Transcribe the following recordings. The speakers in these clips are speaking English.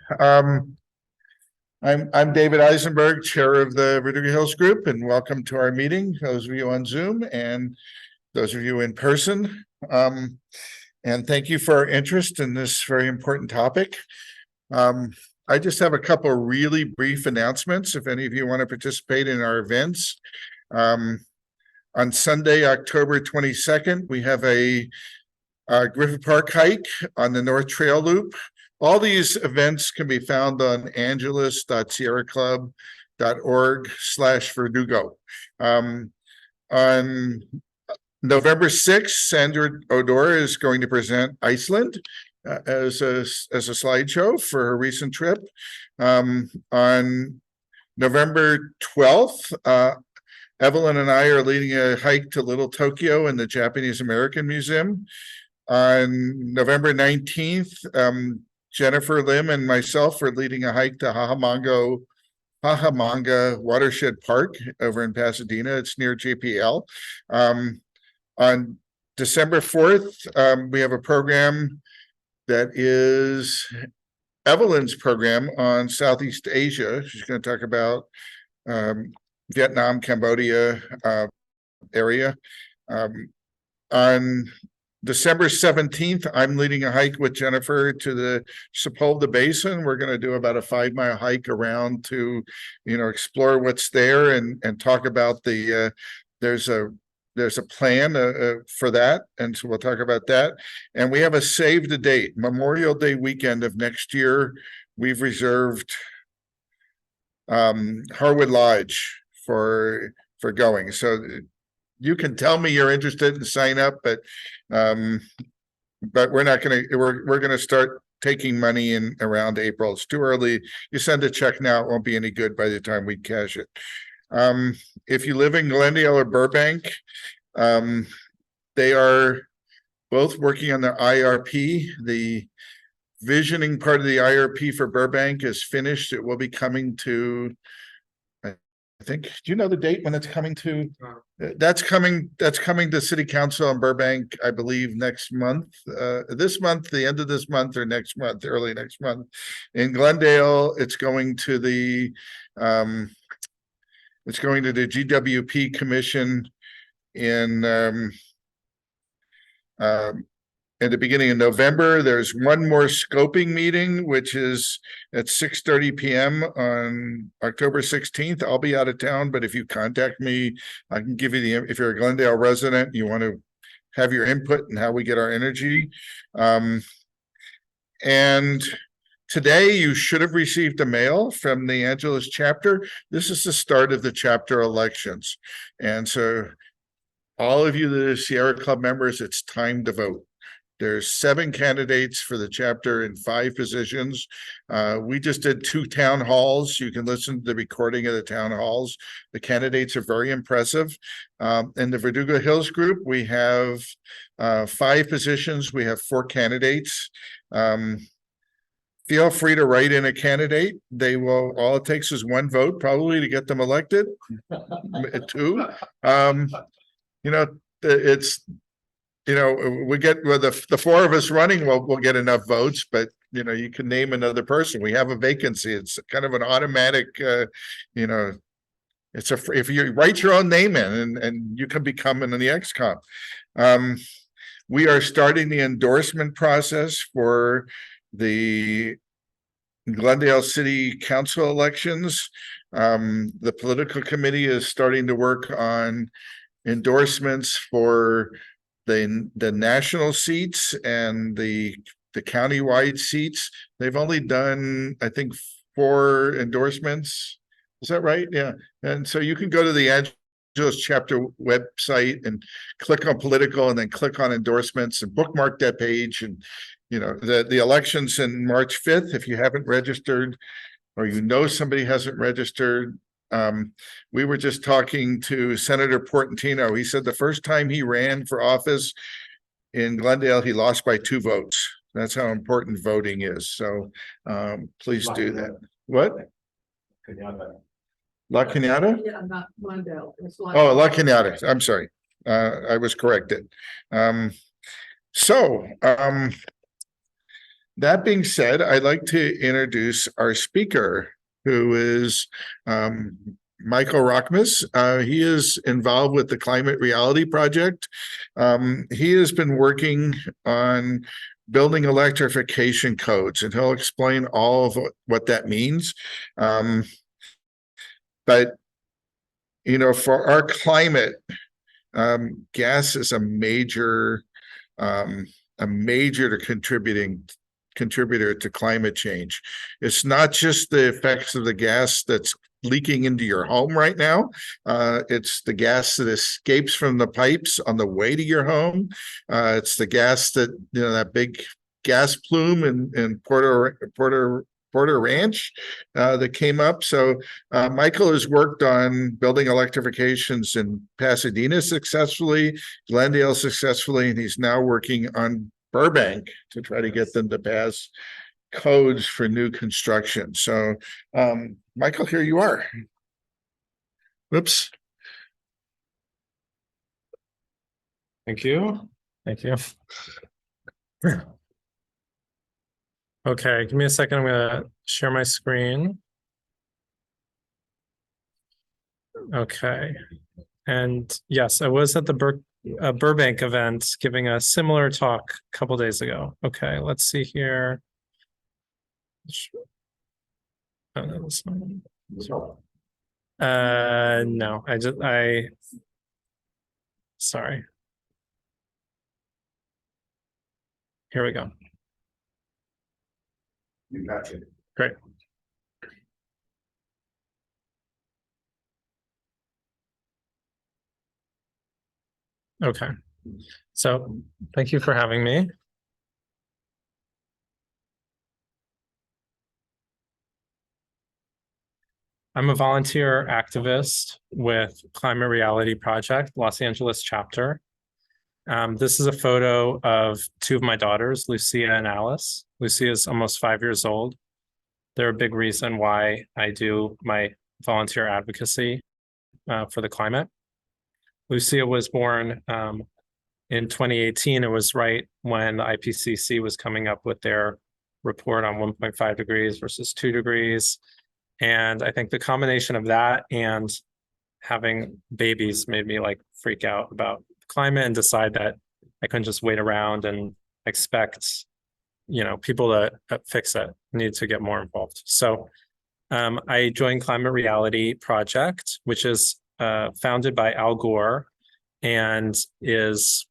I'm David Eisenberg, Chair of the Verdugo Hills Group, and welcome to our meeting, those of you on Zoom and those of you in person. And thank you for our interest in this very important topic. I just have a couple of really brief announcements if any of you want to participate in our events. On Sunday, October 22nd, we have a Griffith Park hike on the North Trail Loop. All these events can be found on angelus.sierraclub.org/Verdugo. On November 6th, Sandra Odor is going to present Iceland as a slideshow for her recent trip. On November 12th, Evelyn and I are leading a hike to Little Tokyo in the Japanese American Museum. On November 19th, Jennifer Lim and myself are leading a hike to Hahamanga Watershed Park over in Pasadena. It's near JPL. On December 4th, we have a program that is Evelyn's program on Southeast Asia. She's going to talk about Vietnam, Cambodia area. On December 17th, I'm leading a hike with Jennifer to the Sepulveda Basin. We're going to do about a 5-mile hike around to, explore what's there and talk about the, there's a plan for that. And so we'll talk about that. And we have a save the date, Memorial Day weekend of next year. We've reserved Harwood Lodge for going. So you can tell me you're interested and sign up, but we're not going to, we're going to start taking money in around April. It's too early. You send a check now, it won't be any good by the time we cash it. If you live in Glendale or Burbank, they are both working on their IRP. The visioning part of the IRP for Burbank is finished. It will be coming to, I think, do you know the date when it's coming to? That's coming to City Council in Burbank, I believe, next month. This month, the end of this month, or next month, early next month. In Glendale, it's going to the GWP Commission at the beginning of November. There's one more scoping meeting, which is at 6:30 p.m. on October 16th. I'll be out of town, but if you contact me, I can give you if you're a Glendale resident, you want to have your input in how we get our energy. And today you should have received a mail from the Angelus chapter. This is the start of the chapter elections. And so all of you that are Sierra Club members, it's time to vote. There's 7 candidates for the chapter in 5 positions. We just did 2 town halls. You can listen to the recording of the town halls. The candidates are very impressive. In the Verdugo Hills group, we have 5 positions. We have 4 candidates. Feel free to write in a candidate. They will, all it takes is 1 vote probably to get them elected. 2. It's, we get the 4 of us running, we'll get enough votes, but you can name another person. We have a vacancy. It's kind of an automatic, it's if you write your own name in and you can become in the XCOM. We are starting the endorsement process for the Glendale City Council elections. The political committee is starting to work on endorsements for the national seats and the county-wide seats. They've only done, I think, 4 endorsements. Is that right? Yeah. And so you can go to the Angelus chapter website and click on political and then click on endorsements and bookmark that page. And the elections in March 5th, if you haven't registered or somebody hasn't registered. We were just talking to Senator Portantino. He said the first time he ran for office in Glendale, he lost by 2 votes. That's how important voting is. So please do that. What? La Cañada? Yeah, not Glendale. Oh, La Cañada. I'm sorry. I was corrected. That being said, I'd like to introduce our speaker, who is Michael Rockmus. He is involved with the Climate Reality Project. He has been working on building electrification codes, and he'll explain all of what that means. But, you know, for our climate, gas is a major contributor to climate change. It's not just the effects of the gas that's leaking into your home right now. It's the gas that escapes from the pipes on the way to your home. It's the gas that, you know, that big gas plume in Porter Ranch that came up. So Michael has worked on building electrifications in Pasadena successfully, Glendale successfully, and he's now working on Burbank to try to get them to pass codes for new construction. So Michael, here you are. Whoops. Thank you. Thank you. Okay, give me a second. I'm going to share my screen. Okay. And yes, I was at the Burbank event giving a similar talk a couple days ago. Okay, let's see here. No, sorry. Here we go. You got it. Great. Okay. So thank you for having me. I'm a volunteer activist with Climate Reality Project, Los Angeles chapter. This is a photo of two of my daughters, Lucia and Alice. Lucia is almost 5 years old. They're a big reason why I do my volunteer advocacy for the climate. Lucia was born in 2018. It was right when the IPCC was coming up with their report on 1.5 degrees versus 2 degrees. And I think the combination of that and having babies made me like freak out about climate and decide that I couldn't just wait around and expect, you know, people to fix it. I need to get more involved. So I joined Climate Reality Project, which is founded by Al Gore and is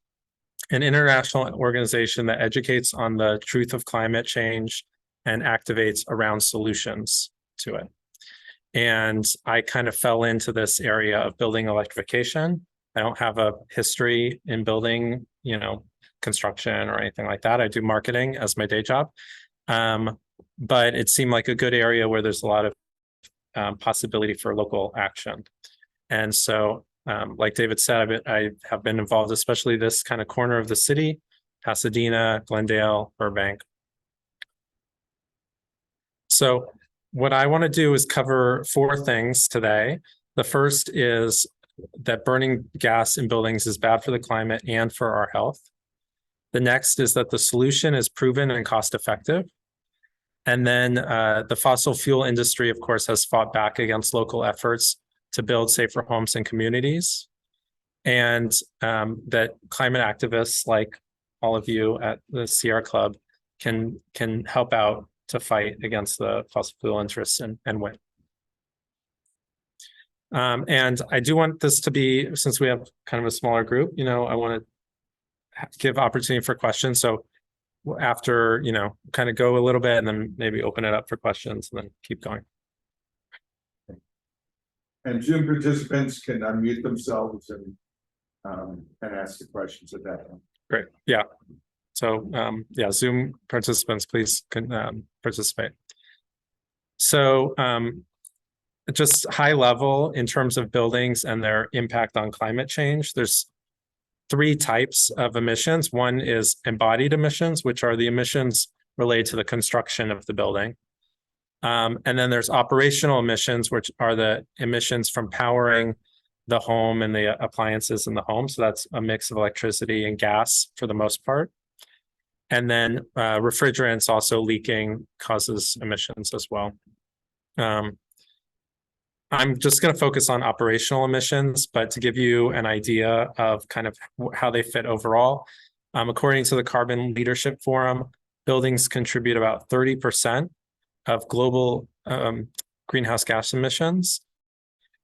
an international organization that educates on the truth of climate change and activates around solutions to it. And I kind of fell into this area of building electrification. I don't have a history in building, you know, construction or anything like that. I do marketing as my day job. But it seemed like a good area where there's a lot of possibility for local action. And so, like David said, I have been involved, especially this kind of corner of the city, Pasadena, Glendale, Burbank. So what I want to do is cover 4 things today. The first is that burning gas in buildings is bad for the climate and for our health. The next is that the solution is proven and cost effective. And then the fossil fuel industry, of course, has fought back against local efforts to build safer homes and communities. And that climate activists like all of you at the Sierra Club can help out to fight against the fossil fuel interests and win. And I do want this to be, since we have kind of a smaller group, you know, I want to give opportunity for questions. So after, you know, kind of go a little bit and then maybe open it up for questions and then keep going. And Zoom participants can unmute themselves and ask the questions at that time. Great. Yeah. So yeah, Zoom participants, please participate. So just high level in terms of buildings and their impact on climate change, there's 3 types of emissions. One is embodied emissions, which are the emissions related to the construction of the building. And then there's operational emissions, which are the emissions from powering the home and the appliances in the home. So that's a mix of electricity and gas for the most part. And then refrigerants also leaking causes emissions as well. I'm just going to focus on operational emissions, but to give you an idea of kind of how they fit overall, according to the Carbon Leadership Forum, buildings contribute about 30% of global greenhouse gas emissions,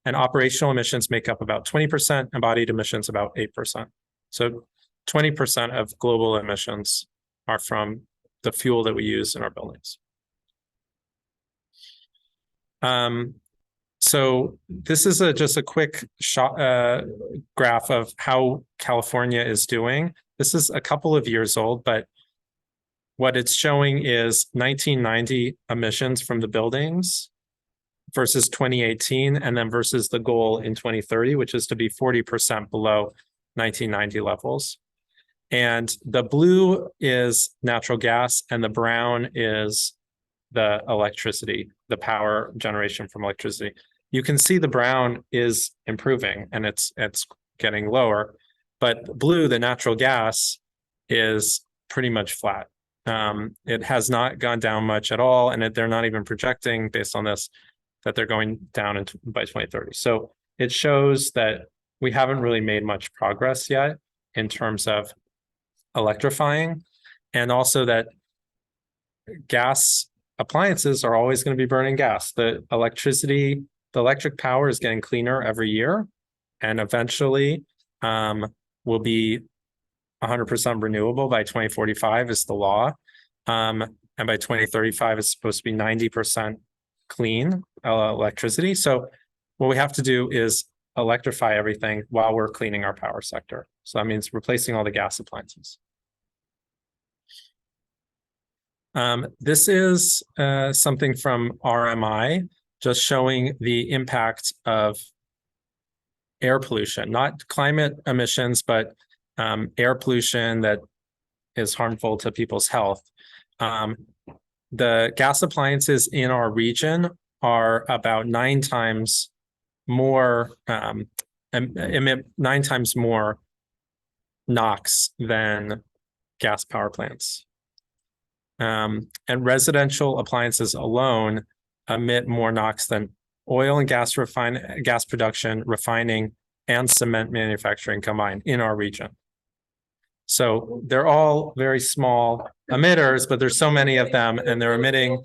and operational emissions make up about 20%, embodied emissions about 8%. So 20% of global emissions are from the fuel that we use in our buildings. So this is just a quick graph of how California is doing. This is a couple of years old, but what it's showing is 1990 emissions from the buildings versus 2018, and then versus the goal in 2030, which is to be 40% below 1990 levels. And the blue is natural gas, and the brown is the electricity, the power generation from electricity. You can see the brown is improving and it's getting lower, but blue, the natural gas, is pretty much flat. It has not gone down much at all, and they're not even projecting, based on this, that they're going down by 2030. So it shows that we haven't really made much progress yet in terms of electrifying, and also that gas appliances are always going to be burning gas. The electric power is getting cleaner every year, and eventually will be 100% renewable by 2045 is the law. And by 2035, it's supposed to be 90% clean electricity. So what we have to do is electrify everything while we're cleaning our power sector. So that means replacing all the gas appliances. This is something from RMI, just showing the impact of air pollution, not climate emissions, but air pollution that is harmful to people's health. The gas appliances in our region are about 9 times more, emit 9 times more NOx than gas power plants. And residential appliances alone emit more NOx than oil and gas production, refining, and cement manufacturing combined in our region. So they're all very small emitters, but there's so many of them, and they're emitting.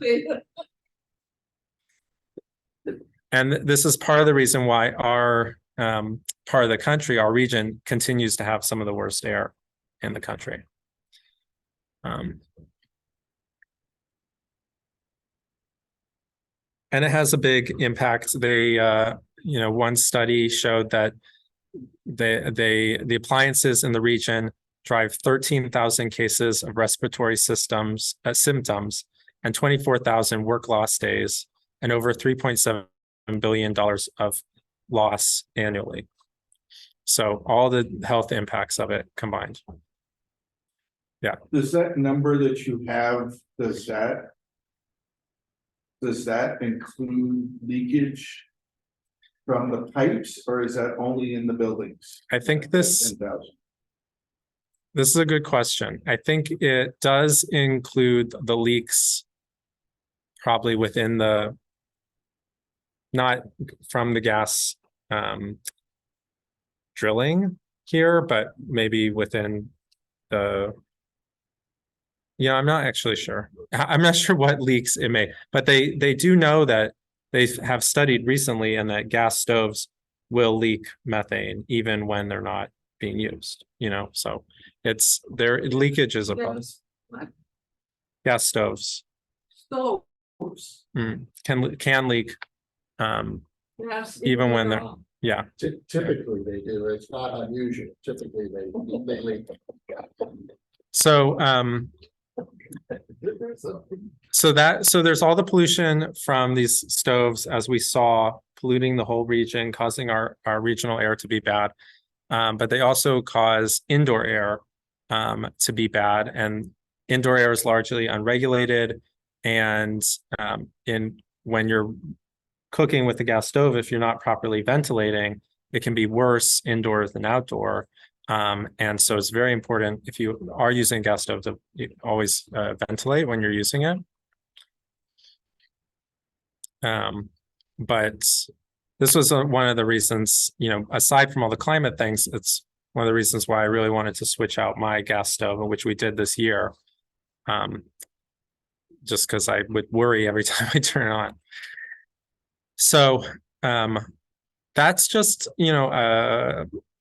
And this is part of the reason why our part of the country, our region, continues to have some of the worst air in the country. And it has a big impact. They, one study showed that the appliances in the region drive 13,000 cases of respiratory symptoms and 24,000 work loss days and over $3.7 billion of loss annually. So all the health impacts of it combined. Yeah. Does that number that you have, does that include leakage from the pipes, or is that only in the buildings? I think this is a good question. I think it does include the leaks probably within not from the gas drilling here, but maybe within I'm not actually sure. I'm not sure what leaks it may, but they do know that they have studied recently, and that gas stoves will leak methane even when they're not being used, so their leakage is a problem. Gas stoves. Stoves. Can leak even when they're, yeah. Typically they do. It's not unusual. Typically they leak. So so there's all the pollution from these stoves, as we saw, polluting the whole region, causing our regional air to be bad. But they also cause indoor air to be bad, and indoor air is largely unregulated. And when you're cooking with the gas stove, if you're not properly ventilating, it can be worse indoors than outdoor. And so it's very important if you are using a gas stove to always ventilate when you're using it. But this was one of the reasons, aside from all the climate things, it's one of the reasons why I really wanted to switch out my gas stove, which we did this year. Just because I would worry every time I turn it on. So that's just,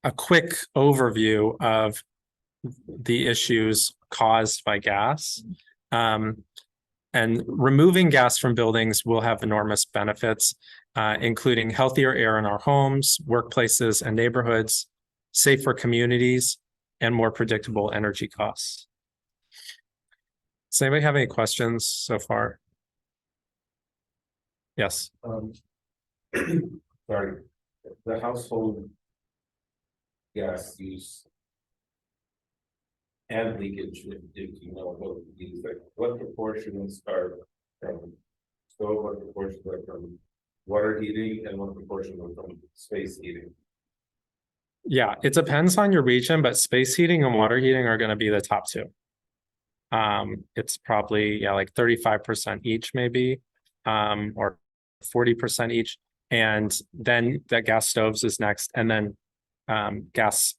a quick overview of the issues caused by gas. And removing gas from buildings will have enormous benefits, including healthier air in our homes, workplaces, and neighborhoods, safer communities, and more predictable energy costs. Does anybody have any questions so far? Yes. Sorry, the household gas use and leakage, if you know both of these, like what proportions are from stove, what proportions are from water heating, and what proportion are from space heating? Yeah, it depends on your region, but space heating and water heating are going to be the top two. It's probably like 35% each, maybe, or 40% each, and then the gas stoves is next, and then gas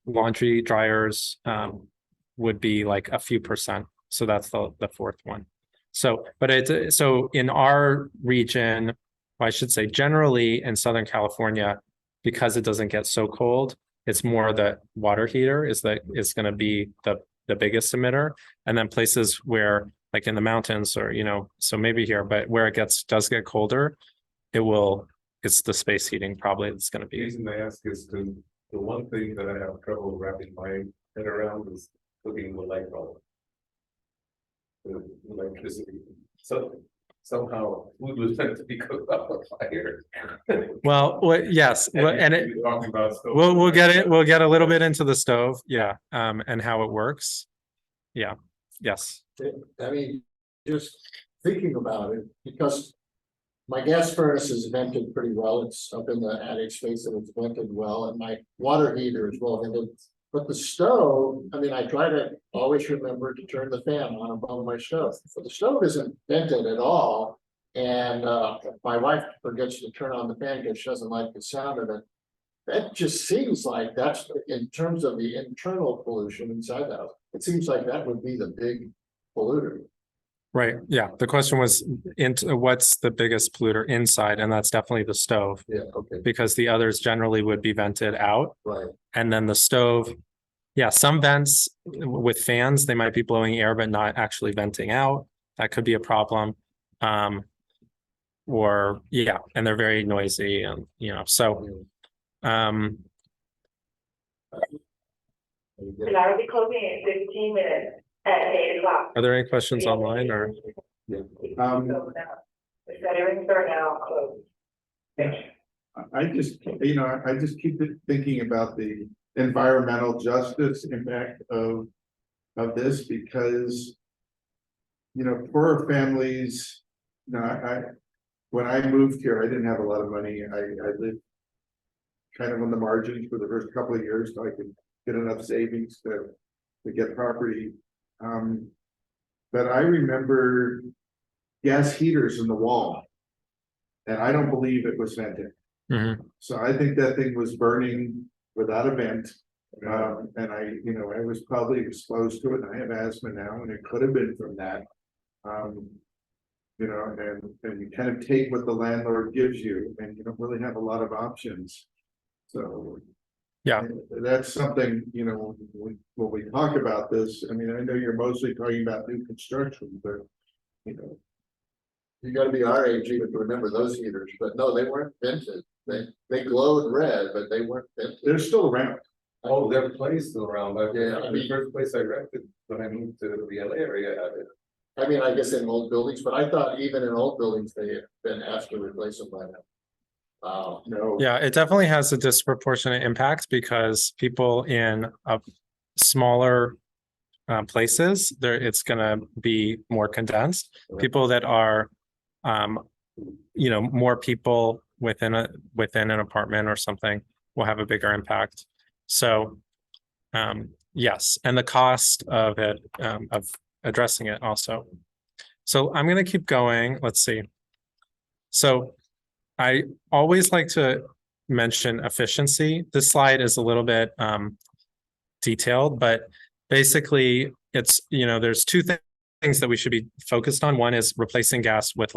laundry dryers would be like a few percent. So that's the fourth one. So, but so in our region, I should say generally in Southern California, because it doesn't get so cold, it's more the water heater is going to be the biggest emitter, and then places where like in the mountains or so maybe here, but where it does get colder, it's the space heating probably that's going to The be. reason I ask is because the one thing that I have trouble wrapping my head around is cooking with light bulb. The electricity. So somehow food was meant to be cooked up on fire. Well, yes, and it. We're talking about stove. We'll get a little bit into the stove, yeah, and how it works. Yeah, yes. I mean, just thinking about it, because my gas furnace is vented pretty well. It's up in the attic space and it's vented well, and my water heater is well vented. But the stove, I mean, I try to always remember to turn the fan on above my stove. But the stove isn't vented at all. And my wife forgets to turn on the fan because she doesn't like the sound of it. That just seems like that's in terms of the internal pollution inside the house. It seems like that would be the big polluter. Right, yeah, the question was into what's the biggest polluter inside, and that's definitely the stove, Yeah, okay, because the others generally would be vented out. right. And then the stove, yeah, some vents with fans, they might be blowing air but not actually venting out. That could be a problem. Or yeah, and they're very noisy, and so And I will be closing in 15 minutes at 8 o'clock. are there any questions online or? The veterans are now closed. I just keep thinking about the environmental justice impact of this, because poorer families, when I moved here, I didn't have a lot of money. I lived kind of on the margins for the first couple of years so I could get enough savings to get property. But I remember gas heaters in the wall, and I don't believe it was vented. Mhm. So I think that thing was burning without a vent. And I was probably exposed to it, and I have asthma now, and it could have been from that. And you kind of take what the landlord gives you, and you don't really have a lot of options. So. Yeah. That's something, when we talk about this, I mean, I know you're mostly talking about new construction, but, You gotta be our age even to remember those heaters, but no, they weren't vented. They glowed red, but they weren't vented. they're still around. Oh, there are places still around. Yeah, I The mean- first place I rented when I moved to the LA area had it. I mean, I guess in old buildings, but I thought even in old buildings, they had been asked to replace them by now. No. Yeah, it definitely has a disproportionate impact because people in smaller places, it's going to be more condensed. People that are, more people within an apartment or something will have a bigger impact. So, yes, and the cost of it, of addressing it also. So I'm going to keep going. Let's see. So I always like to mention efficiency. This slide is a little bit detailed, but basically it's, there's two things that we should be focused on. One is replacing gas with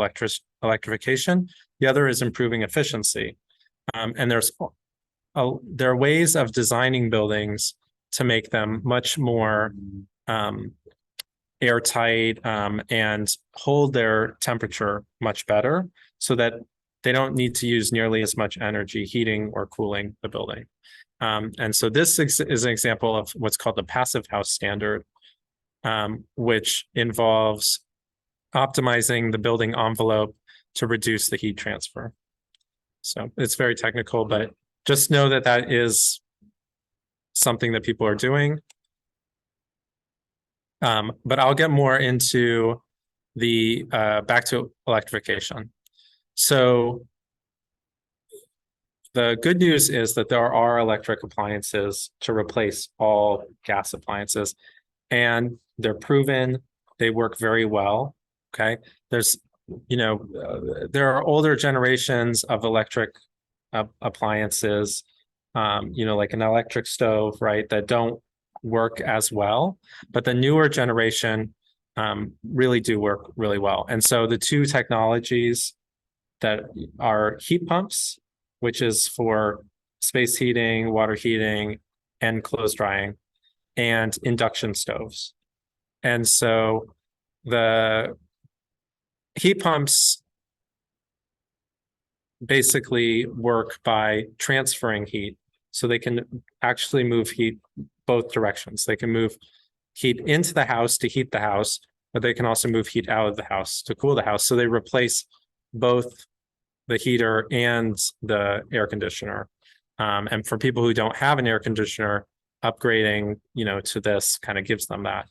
electrification. The other is improving efficiency. And there are ways of designing buildings to make them much more airtight and hold their temperature much better so that they don't need to use nearly as much energy heating or cooling the building. And so this is an example of what's called the passive house standard, which involves optimizing the building envelope to reduce the heat transfer. So it's very technical, but just know that that is something that people are doing. But I'll get more into the back to electrification. So the good news is that there are electric appliances to replace all gas appliances, and they're proven, they work very well. Okay. There's, there are older generations of electric appliances, like an electric stove, right, that don't work as well, but the newer generation really do work really well. And so the two technologies that are heat pumps, which is for space heating, water heating, and clothes drying, and induction stoves. And so the heat pumps basically work by transferring heat. So they can actually move heat both directions. They can move heat into the house to heat the house, but they can also move heat out of the house to cool the house. So they replace both the heater and the air conditioner. And for people who don't have an air conditioner, upgrading, to this kind of gives them that.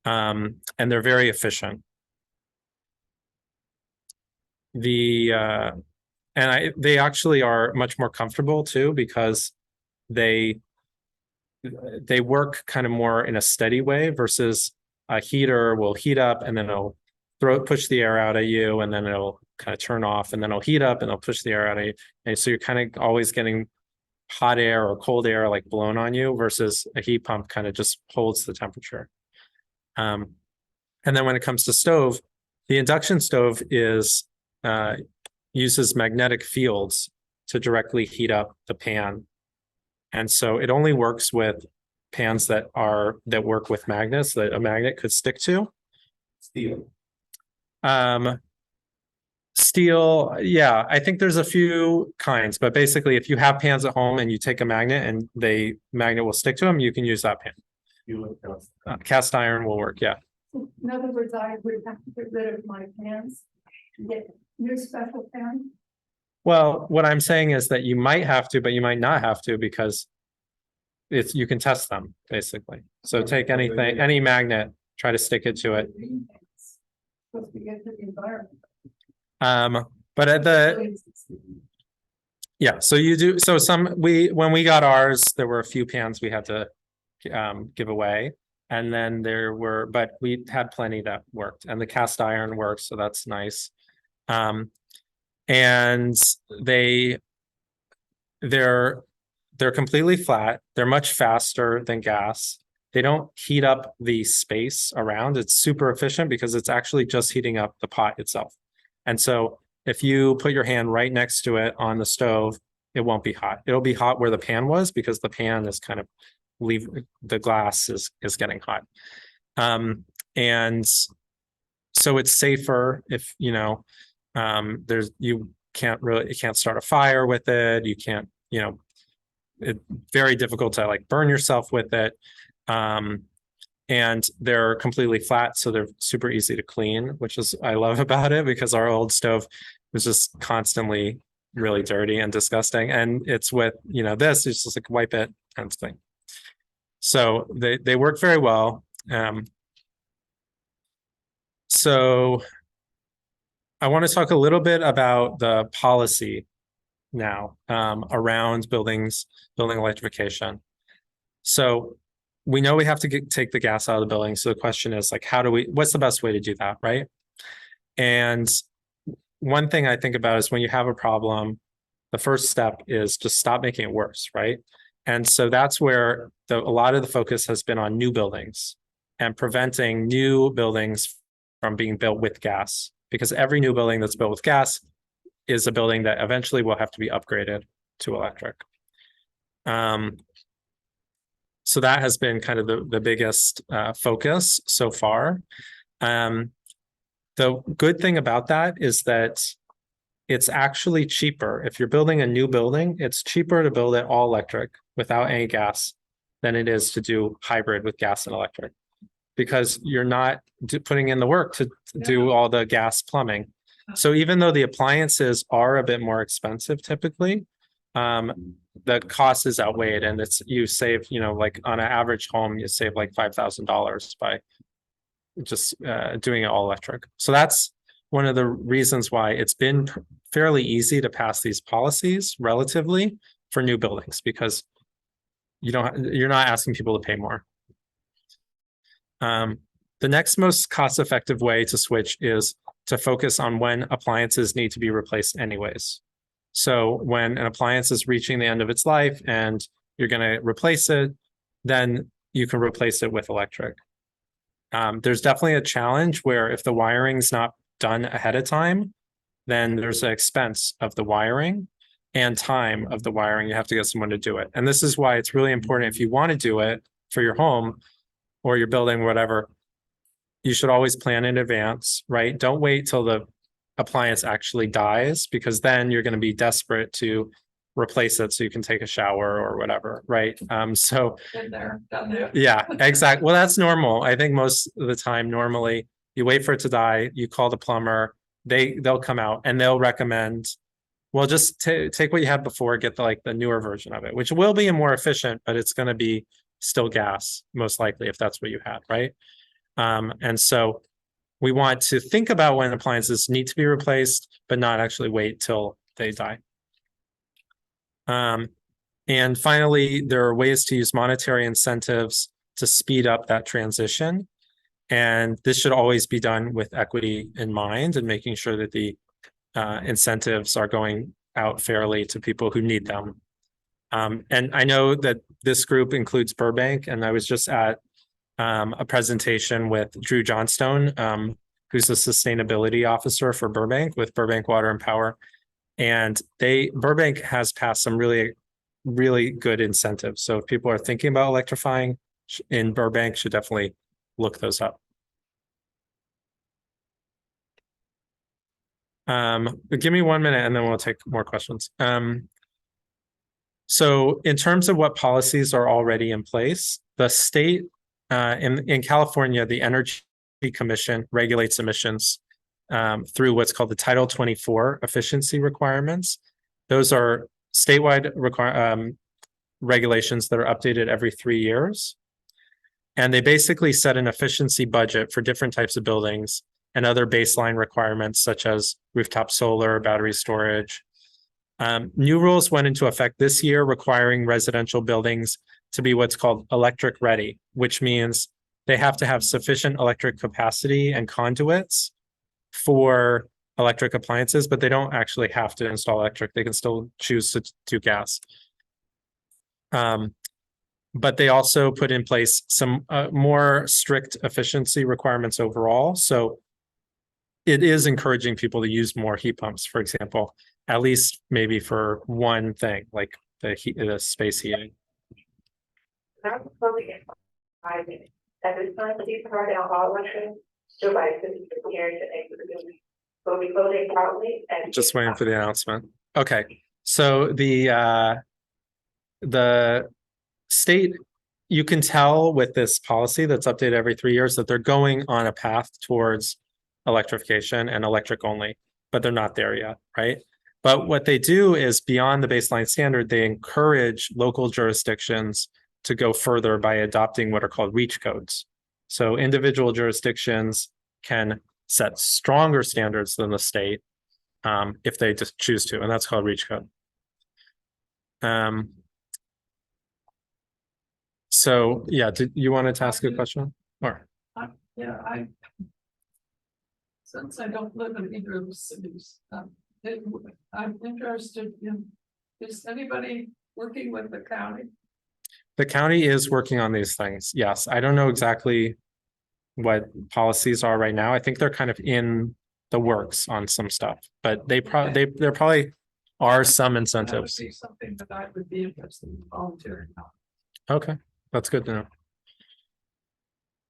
And they're very efficient. They actually are much more comfortable too, because they work kind of more in a steady way versus a heater will heat up and then it'll push the air out at you, and then it'll kind of turn off, and then it'll heat up and it'll push the air out at you. And so you're kind of always getting hot air or cold air like blown on you, versus a heat pump kind of just holds the temperature. And then when it comes to stove, the induction stove uses magnetic fields to directly heat up the pan. And so it only works with pans that work with magnets that a magnet could stick to. Steel. Steel, yeah, I think there's a few kinds, but basically if you have pans at home and you take a magnet and the magnet will stick to them, you can use that pan. Cast iron will work, yeah. In other words, I would have to get rid of my pans, get new special pans. Well, what I'm saying is that you might have to, but you might not have to, because you can test them basically. So take anything, any magnet, try to stick it to it. Supposed to get to the environment. But so you do, so when we got ours, there were a few pans we had to give away, and then but we had plenty that worked, and the cast iron works, so that's nice. And they're completely flat. They're much faster than gas. They don't heat up the space around. It's super efficient because it's actually just heating up the pot itself. And so if you put your hand right next to it on the stove, it won't be hot. It'll be hot where the pan was, because the pan is kind of the glass is getting hot. And so it's safer if, you can't start a fire with it. You can't, it's very difficult to like burn yourself with it. And they're completely flat, so they're super easy to clean, which is I love about it, because our old stove was just constantly really dirty and disgusting. And it's with, this, it's just like wipe it and it's clean. So they work very well. So I want to talk a little bit about the policy now around building electrification. So we know we have to take the gas out of the building. So the question is like, what's the best way to do that, right? And one thing I think about is when you have a problem, the first step is just stop making it worse, right? And so that's where a lot of the focus has been on new buildings and preventing new buildings from being built with gas, because every new building that's built with gas is a building that eventually will have to be upgraded to electric. So that has been kind of the biggest focus so far. The good thing about that is that it's actually cheaper. If you're building a new building, it's cheaper to build it all electric without any gas than it is to do hybrid with gas and electric, because you're not putting in the work to do all the gas plumbing. So even though the appliances are a bit more expensive typically, the cost is outweighed, and you save, like on an average home, you save like $5,000 by just doing it all electric. So that's one of the reasons why it's been fairly easy to pass these policies relatively for new buildings, because you're not asking people to pay more. The next most cost-effective way to switch is to focus on when appliances need to be replaced anyways. So when an appliance is reaching the end of its life and you're going to replace it, then you can replace it with electric. There's definitely a challenge where if the wiring's not done ahead of time, then there's an expense of the wiring and time of the wiring. You have to get someone to do it. And this is why it's really important, if you want to do it for your home or your building, whatever, you should always plan in advance, right? Don't wait till the appliance actually dies, because then you're going to be desperate to replace it so you can take a shower or whatever, right? So Been there, done that. yeah, exactly. Well, that's normal. I think most of the time, normally you wait for it to die, you call the plumber, they'll come out and they'll recommend, well, just take what you had before, get the newer version of it, which will be more efficient, but it's going to be still gas, most likely, if that's what you had, right? And so we want to think about when appliances need to be replaced, but not actually wait till they die. And finally, there are ways to use monetary incentives to speed up that transition. And this should always be done with equity in mind and making sure that the incentives are going out fairly to people who need them. And I know that this group includes Burbank, and I was just at a presentation with Drew Johnstone, who's the sustainability officer for Burbank with Burbank Water and Power. And Burbank has passed some really, really good incentives. So if people are thinking about electrifying in Burbank, should definitely look those up. But give me 1 minute and then we'll take more questions. So in terms of what policies are already in place, the state in California, the Energy Commission regulates emissions through what's called the Title 24 efficiency requirements. Those are statewide regulations that are updated every 3 years. And they basically set an efficiency budget for different types of buildings and other baseline requirements such as rooftop solar, battery storage. New rules went into effect this year requiring residential buildings to be what's called electric ready, which means they have to have sufficient electric capacity and conduits for electric appliances, but they don't actually have to install electric. They can still choose to do gas. But they also put in place some more strict efficiency requirements overall. So it is encouraging people to use more heat pumps, for example, at least maybe for one thing, like the space heating. Now closing in 5 minutes. At this time, please turn down all electric devices prepared to exit the building. We'll be closing proudly and Just waiting for the announcement. Okay, so the state, you can tell with this policy that's updated every 3 years that they're going on a path towards electrification and electric only, but they're not there yet, right? But what they do is beyond the baseline standard, they encourage local jurisdictions to go further by adopting what are called reach codes. So individual jurisdictions can set stronger standards than the state if they just choose to, and that's called reach code. So, yeah, did you want to ask a question? Or, Yeah, since I don't live in either of the cities, I'm interested in, is anybody working with the county? the county is working on these things. Yes, I don't know exactly what policies are right now. I think they're kind of in the works on some stuff, but there probably are some That would incentives. be something that I would be interested in volunteering on. Okay, that's good to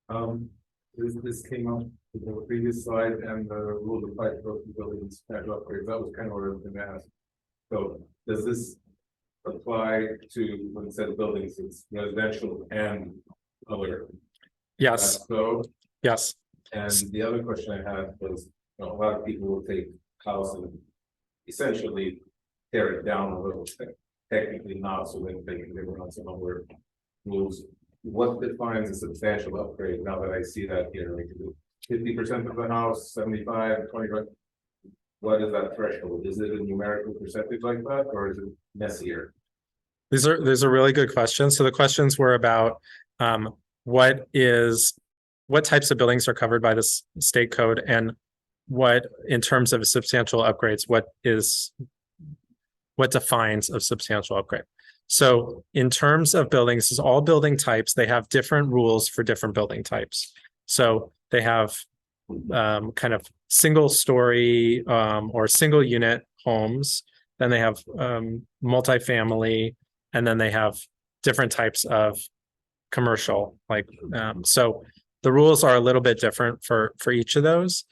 know. This came up with the previous slide and the rule of apply for buildings and upgrades. That was kind of what I was gonna ask. So does this apply to, when it says buildings, it's residential and other? Yes, So, yes, and the other question I had was, you know, a lot of people will take house and essentially tear it down a little bit. Technically not, so then they can live around some other rules. What defines a substantial upgrade now that I see that here? Like 50% of the house, 75, 25? What is that threshold? Is it a numerical percentage like that, or is it messier? these are really good questions. So the questions were about what types of buildings are covered by this state code, and what, in terms of substantial upgrades, what defines a substantial upgrade. So in terms of buildings, is all building types, they have different rules for different building types. So they have kind of single story or single unit homes. Then they have multifamily, and then they have different types of commercial. Like so, the rules are a little bit different for each of those,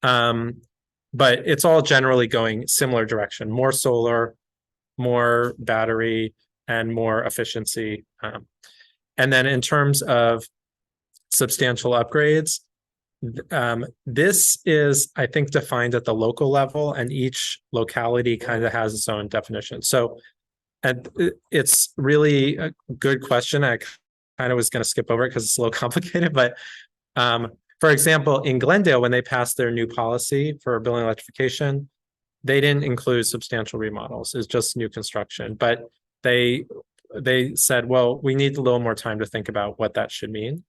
but it's all generally going similar direction: more solar, more battery, and more efficiency. And then in terms of substantial upgrades, this is, I think, defined at the local level, and each locality kind of has its own definition. So, and it's really a good question. I kind of was going to skip over it because it's a little complicated, but for example, in Glendale, when they passed their new policy for building electrification, they didn't include substantial remodels. It's just new construction, but they said, well, we need a little more time to think about what that should mean.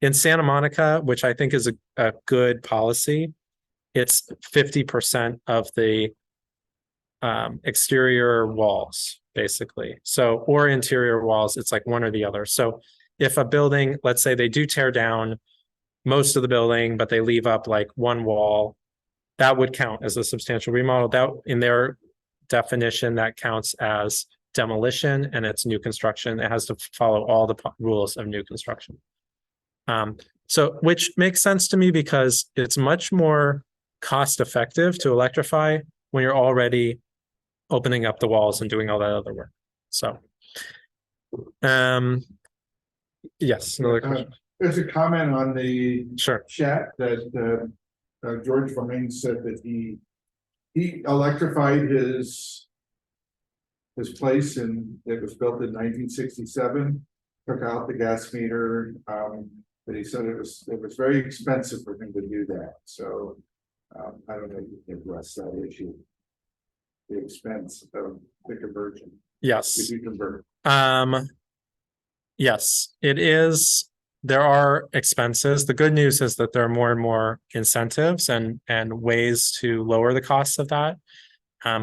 In Santa Monica, which I think is a good policy, it's 50% of the exterior walls, basically. So, or interior walls, it's like one or the other. So if a building, let's say they do tear down most of the building, but they leave up like one wall, that would count as a substantial remodel. That, in their definition, that counts as demolition, and it's new construction. It has to follow all the rules of new construction. So, which makes sense to me because it's much more cost effective to electrify when you're already opening up the walls and doing all that other work. So, yes, another question. There's a comment on the Sure. chat that George Fleming said that he electrified his place, and it was built in 1967, took out the gas meter, but he said it was very expensive for him to do that. So I don't know if you can address that issue, the expense of the conversion. Yes. If you convert. Yes, it is. There are expenses. The good news is that there are more and more incentives and ways to lower the costs of that.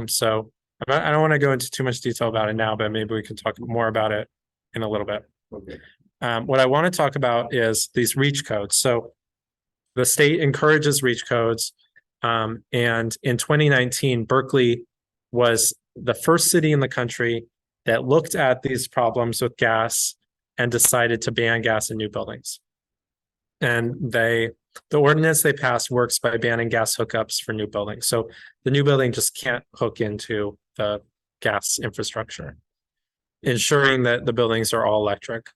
So I don't want to go into too much detail about it now, but maybe we can talk more about it in a little bit. Okay. What I want to talk about is these REACH codes. So the state encourages REACH codes. And in 2019, Berkeley was the first city in the country that looked at these problems with gas and decided to ban gas in new buildings. And the ordinance they passed works by banning gas hookups for new buildings. So the new building just can't hook into the gas infrastructure, ensuring that the buildings are all electric.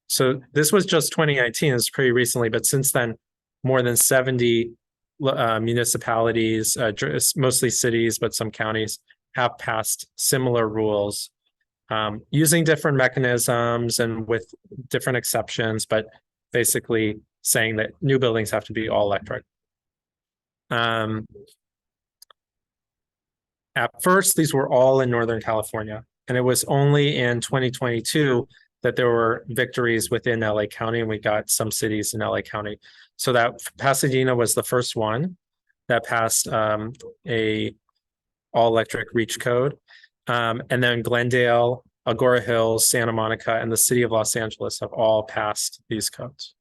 So this was just 2019, it's pretty recently, but since then, more than 70 municipalities, mostly cities, but some counties, have passed similar rules, using different mechanisms and with different exceptions, but basically saying that new buildings have to be all electric. At first, these were all in Northern California, and it was only in 2022 that there were victories within LA County, and we got some cities in LA County. So that Pasadena was the first one that passed a all-electric reach code. And then Glendale, Agora Hills, Santa Monica, and the city of Los Angeles have all passed these codes.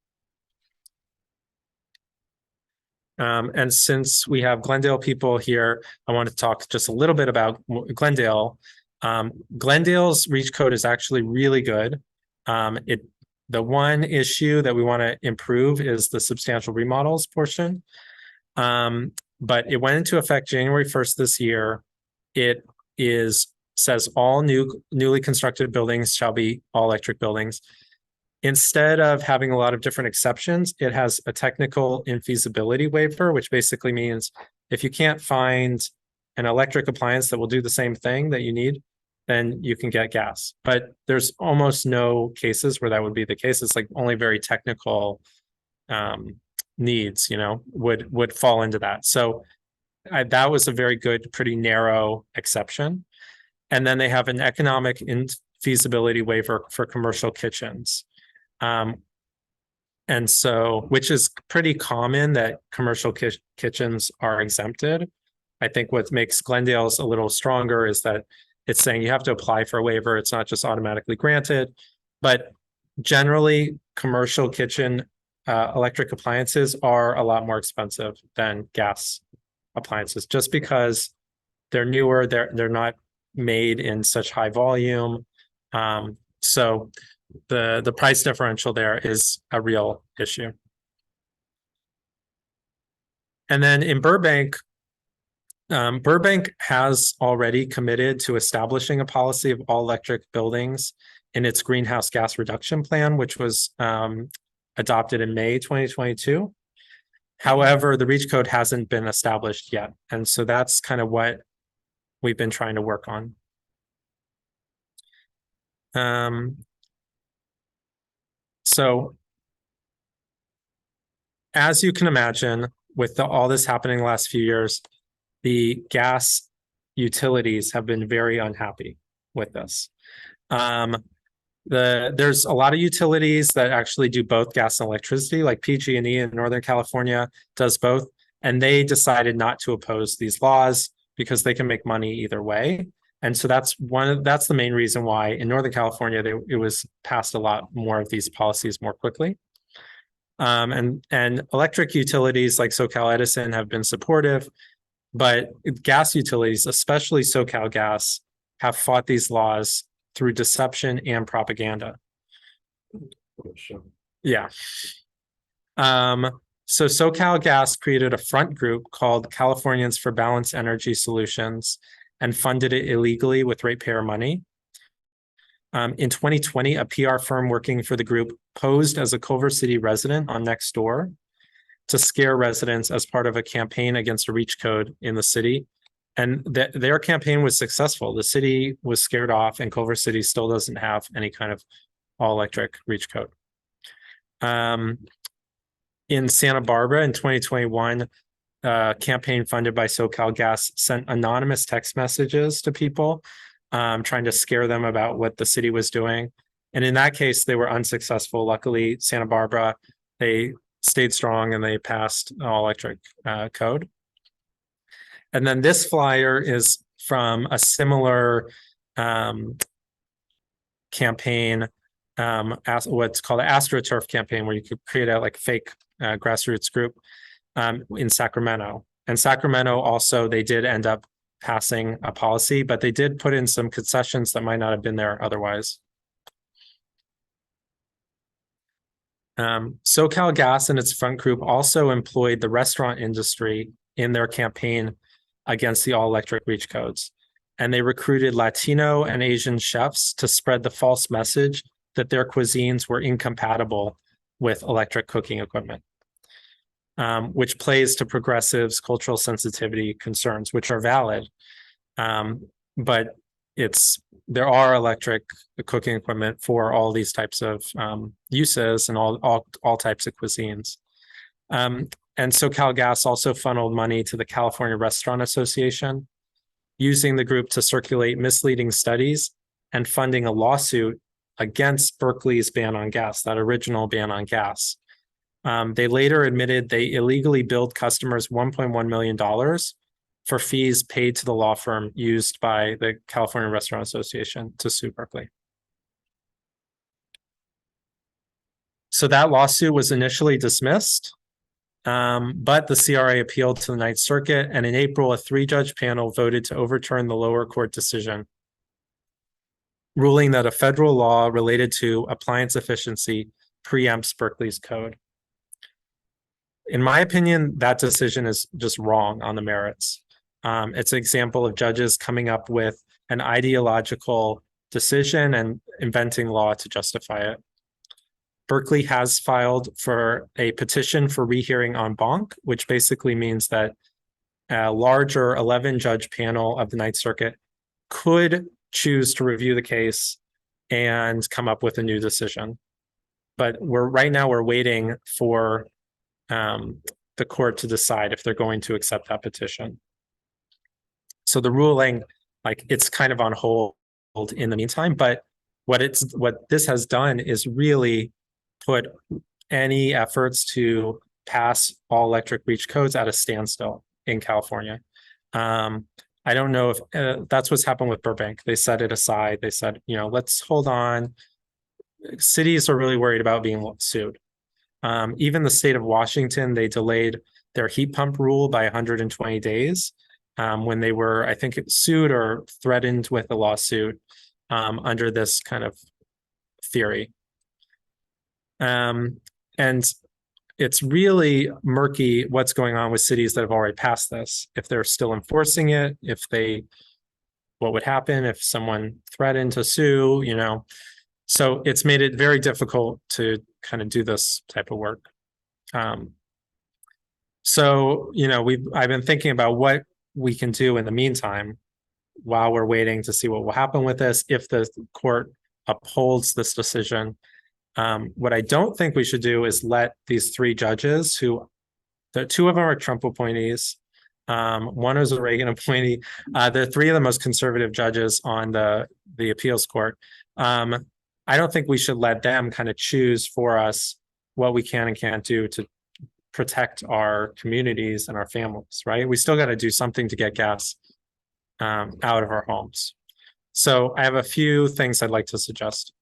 And since we have Glendale people here, I want to talk just a little bit about Glendale. Glendale's reach code is actually really good. The one issue that we want to improve is the substantial remodels portion. But it went into effect January 1st this year. It says all newly constructed buildings shall be all electric buildings. Instead of having a lot of different exceptions, it has a technical infeasibility waiver, which basically means if you can't find an electric appliance that will do the same thing that you need, then you can get gas. But there's almost no cases where that would be the case. It's like only very technical needs, would fall into that. So that was a very good, pretty narrow exception. And then they have an economic infeasibility waiver for commercial kitchens. And so, which is pretty common that commercial kitchens are exempted. I think what makes Glendale's a little stronger is that it's saying you have to apply for a waiver. It's not just automatically granted, but generally commercial kitchen electric appliances are a lot more expensive than gas appliances, just because they're newer, they're not made in such high volume. So the price differential there is a real issue. And then in Burbank, Burbank has already committed to establishing a policy of all electric buildings in its greenhouse gas reduction plan, which was adopted in May 2022. However, the REACH code hasn't been established yet. And so that's kind of what we've been trying to work on. So as you can imagine, with all this happening the last few years, the gas utilities have been very unhappy with this. There's a lot of utilities that actually do both gas and electricity, like PG&E in Northern California does both, and they decided not to oppose these laws because they can make money either way. And so that's the main reason why in Northern California it was passed a lot more of these policies more quickly. And electric utilities like SoCal Edison have been supportive, but gas utilities, especially SoCal Gas, have fought these laws through deception and propaganda. Yeah. So SoCal Gas created a front group called Californians for Balanced Energy Solutions and funded it illegally with ratepayer money. In 2020, a PR firm working for the group posed as a Culver City resident on Nextdoor to scare residents as part of a campaign against a REACH code in the city. And their campaign was successful. The city was scared off, and Culver City still doesn't have any kind of all-electric REACH code. In Santa Barbara in 2021, a campaign funded by SoCal Gas sent anonymous text messages to people, trying to scare them about what the city was doing. And in that case, they were unsuccessful. Luckily, Santa Barbara, they stayed strong and they passed an all-electric code. And then this flyer is from a similar campaign, what's called an AstroTurf campaign, where you could create a fake grassroots group in Sacramento. And Sacramento also, they did end up passing a policy, but they did put in some concessions that might not have been there otherwise. SoCal Gas and its front group also employed the restaurant industry in their campaign against the all-electric REACH codes. And they recruited Latino and Asian chefs to spread the false message that their cuisines were incompatible with electric cooking equipment, which plays to progressives' cultural sensitivity concerns, which are valid. But there are electric cooking equipment for all these types of uses and all types of cuisines. And SoCal Gas also funneled money to the California Restaurant Association, using the group to circulate misleading studies and funding a lawsuit against Berkeley's ban on gas, that original ban on gas. They later admitted they illegally billed customers $1.1 million for fees paid to the law firm used by the California Restaurant Association to sue Berkeley. So that lawsuit was initially dismissed, but the CRA appealed to the Ninth Circuit, and in April, a 3-judge panel voted to overturn the lower court decision, ruling that a federal law related to appliance efficiency preempts Berkeley's code. In my opinion, that decision is just wrong on the merits. It's an example of judges coming up with an ideological decision and inventing law to justify it. Berkeley has filed for a petition for rehearing en banc, which basically means that a larger 11-judge panel of the Ninth Circuit could choose to review the case and come up with a new decision. But right now we're waiting for the court to decide if they're going to accept that petition. So the ruling, like, it's kind of on hold in the meantime, but what this has done is really put any efforts to pass all electric reach codes at a standstill in California. I don't know if that's what's happened with Burbank. They set it aside. They said, let's hold on. Cities are really worried about being sued. Even the state of Washington, they delayed their heat pump rule by 120 days when they were, I think, sued or threatened with a lawsuit under this kind of theory. And it's really murky what's going on with cities that have already passed this. If they're still enforcing it, what would happen if someone threatened to sue, So it's made it very difficult to kind of do this type of work. I've been thinking about what we can do in the meantime while we're waiting to see what will happen with this if the court upholds this decision. What I don't think we should do is let these 3 judges, the 2 of them are Trump appointees, one is a Reagan appointee. They're 3 of the most conservative judges on the appeals court. I don't think we should let them kind of choose for us what we can and can't do to protect our communities and our families, right? We still got to do something to get gas out of our homes. So I have a few things I'd like to suggest.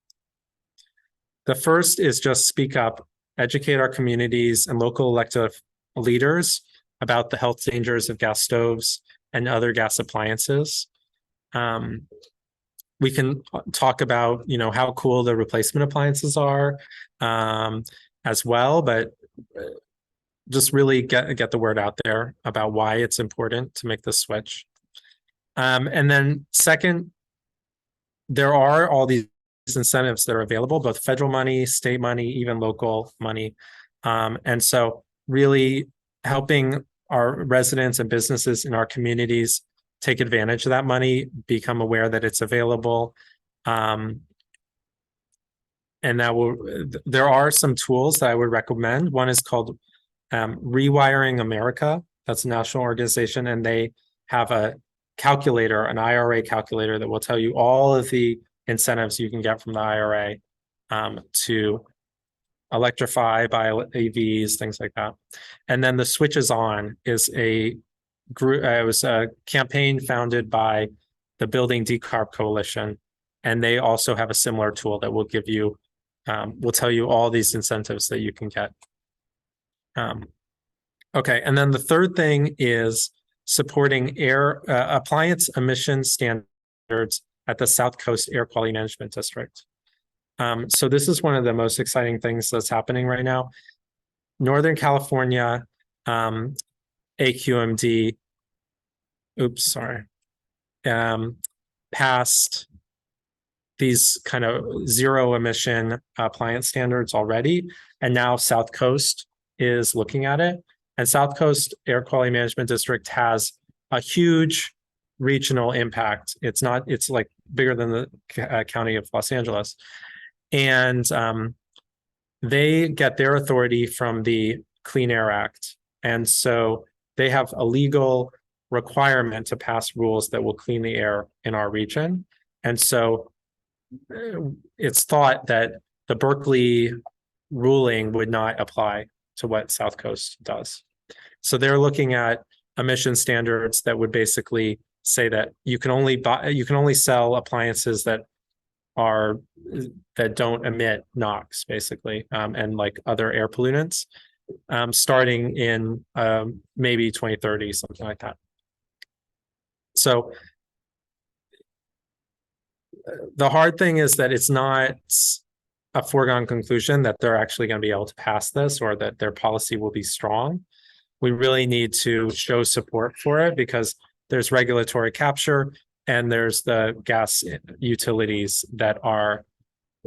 The first is just speak up, educate our communities and local elected leaders about the health dangers of gas stoves and other gas appliances. We can talk about, how cool the replacement appliances are as well, but just really get the word out there about why it's important to make the switch. And then second, there are all these incentives that are available, both federal money, state money, even local money. And so really helping our residents and businesses in our communities take advantage of that money, become aware that it's available. And there are some tools that I would recommend. One is called Rewiring America. That's a national organization, and they have a calculator, an IRA calculator, that will tell you all of the incentives you can get from the IRA to electrify, buy EVs, things like that. And then the Switches On is a group. It was a campaign founded by the Building Decarb Coalition, and they also have a similar tool that will give you, will tell you all these incentives that you can get. Okay, and then the third thing is supporting appliance emission standards at the South Coast Air Quality Management District. So this is one of the most exciting things that's happening right now. Northern California, AQMD, passed these kind of zero emission appliance standards already, and now South Coast is looking at it. And South Coast Air Quality Management District has a huge regional impact. It's like bigger than the county of Los Angeles. And they get their authority from the Clean Air Act. And so they have a legal requirement to pass rules that will clean the air in our region. And so it's thought that the Berkeley ruling would not apply to what South Coast does. So they're looking at emission standards that would basically say that you can only sell appliances that don't emit NOx, basically, and like other air pollutants, starting in maybe 2030, something like that. So the hard thing is that it's not a foregone conclusion that they're actually going to be able to pass this or that their policy will be strong. We really need to show support for it because there's regulatory capture and there's the gas utilities that are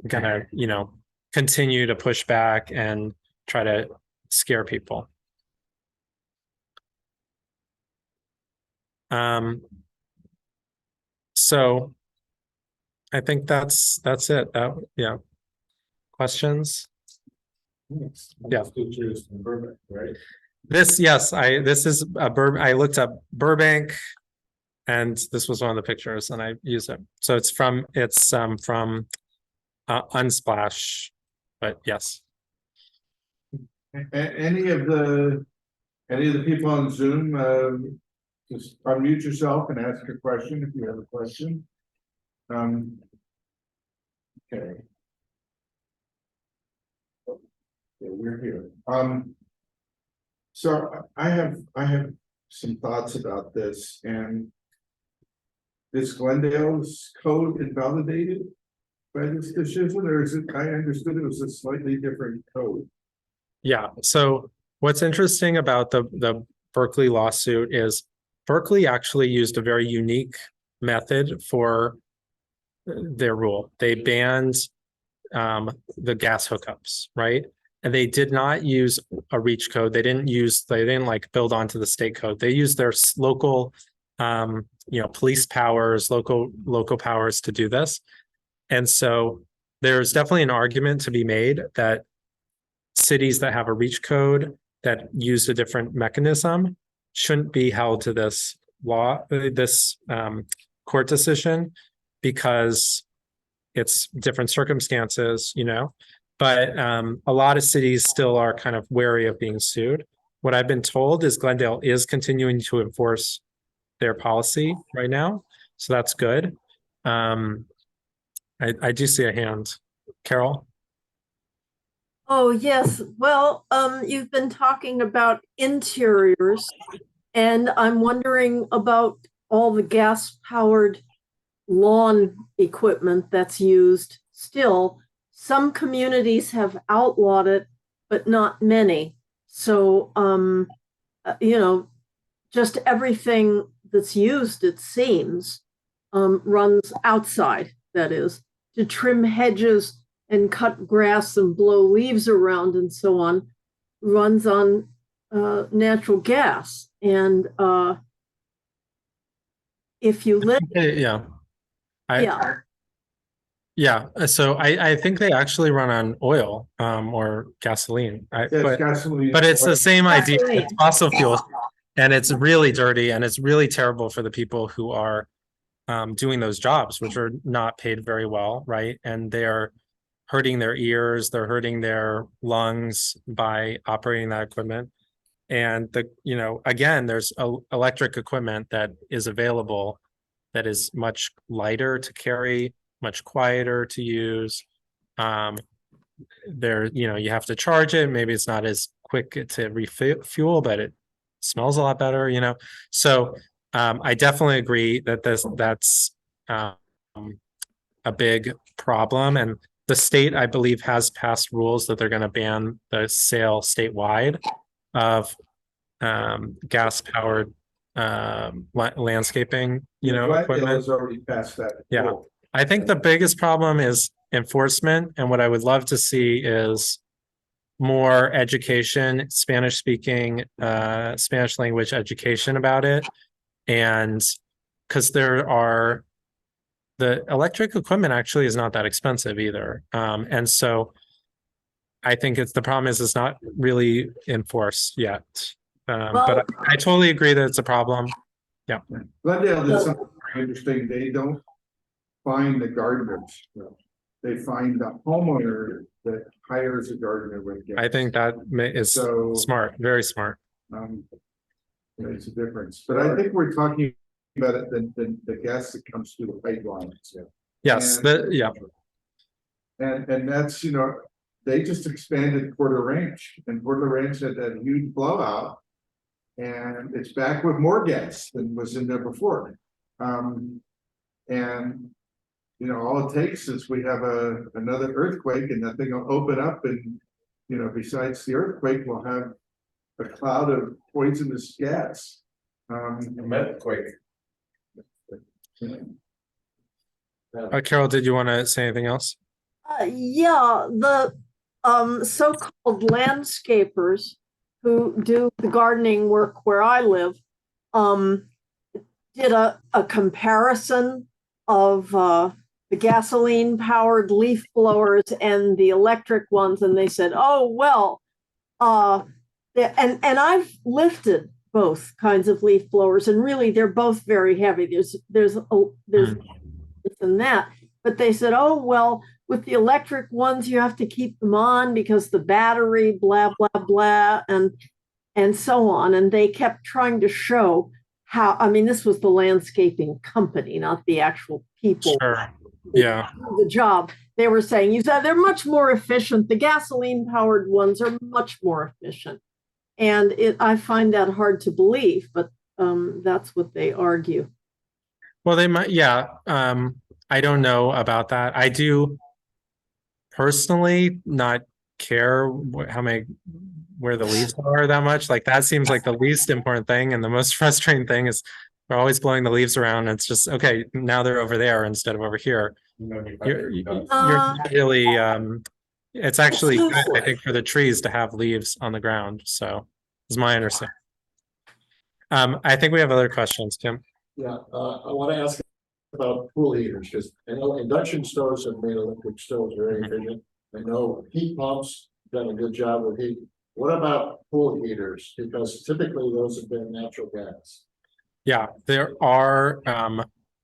going to, continue to push back and try to scare people. So I think that's it. Yeah. Questions? Yeah. Right? This is I looked up Burbank, and this was one of the pictures, and I use it. So it's from Unsplash, but yes. Any of the people on Zoom, just unmute yourself and ask a question if you have a question. Okay. Yeah, we're here. So I have some thoughts about this, and is Glendale's code invalidated by this decision, or is it? I understood it was a slightly different code. Yeah. So what's interesting about the Berkeley lawsuit is Berkeley actually used a very unique method for their rule. They banned the gas hookups, right? And they did not use a reach code. They didn't like build onto the state code. They used their local, police powers, local powers to do this. And so there's definitely an argument to be made that cities that have a reach code that used a different mechanism shouldn't be held to this court decision because it's different circumstances, but a lot of cities still are kind of wary of being sued. What I've been told is Glendale is continuing to enforce their policy right now. So that's good. I do see a hand. Carol? Oh, yes. Well, you've been talking about interiors, and I'm wondering about all the gas-powered lawn equipment that's used still. Some communities have outlawed it, but not many. So, just everything that's used, it seems, runs outside, that is, to trim hedges and cut grass and blow leaves around and so on, runs on natural gas. And if you live, Yeah. So I think they actually run on oil or gasoline. Gasoline. But it's the same idea. Gasoline. It's fossil fuel, and it's really dirty, and it's really terrible for the people who are doing those jobs, which are not paid very well, right? And they're hurting their ears, they're hurting their lungs by operating that equipment. And again, there's electric equipment that is available that is much lighter to carry, much quieter to use. You have to charge it. Maybe it's not as quick to refuel, but it smells a lot better, So I definitely agree that that's a big problem. And the state, I believe, has passed rules that they're going to ban the sale statewide of gas-powered landscaping, equipment. Has already passed that. Yeah. I think the biggest problem is enforcement. And what I would love to see is more education, Spanish-speaking, Spanish language education about it. And because the electric equipment actually is not that expensive either. And so I think the problem is it's not really enforced yet. But I totally agree that it's a problem. Yeah. Glendale did something very interesting. They don't find the gardeners. They find the homeowner that hires a gardener with gas. I think that is So- smart, very smart. There's a difference, but I think we're talking about it, the gas that comes through the pipelines. Yes, And- yeah, And that's, they just expanded Porter Ranch, and Porter Ranch had that huge blowout. And it's back with more gas than was in there before. And all it takes is we have another earthquake, and that thing will open up, and besides the earthquake, we'll have a cloud of poisonous gas. Earthquake. Carol, did you want to say anything else? Yeah, the so-called landscapers who do the gardening work where I live did a comparison of the gasoline-powered leaf blowers and the electric ones, and they said, "Oh well," and I've lifted both kinds of leaf blowers, and really they're both very heavy. There's this and that, but they said, "Oh well, with the electric ones, you have to keep them on because the battery, blah blah blah," and so on. And they kept trying to show how. I mean, this was the landscaping company, not the actual people. Sure. Yeah. The job. They were saying, they're much more efficient. The gasoline-powered ones are much more efficient, and I find that hard to believe, but that's what they argue. Well, they might. Yeah. I don't know about that. I do personally not care where the leaves are that much. Like that seems like the least important thing, and the most frustrating thing is we're always blowing the leaves around. And it's just okay. Now they're over there instead of over here. You're really. It's actually good, I think, for the trees to have leaves on the ground. So, is my understanding. I think we have other questions, Kim. Yeah, I want to ask about pool heaters, because I know induction stoves have made electric stoves very efficient. I know heat pumps done a good job with heat. What about pool heaters? Because typically those have been natural gas. Yeah, there are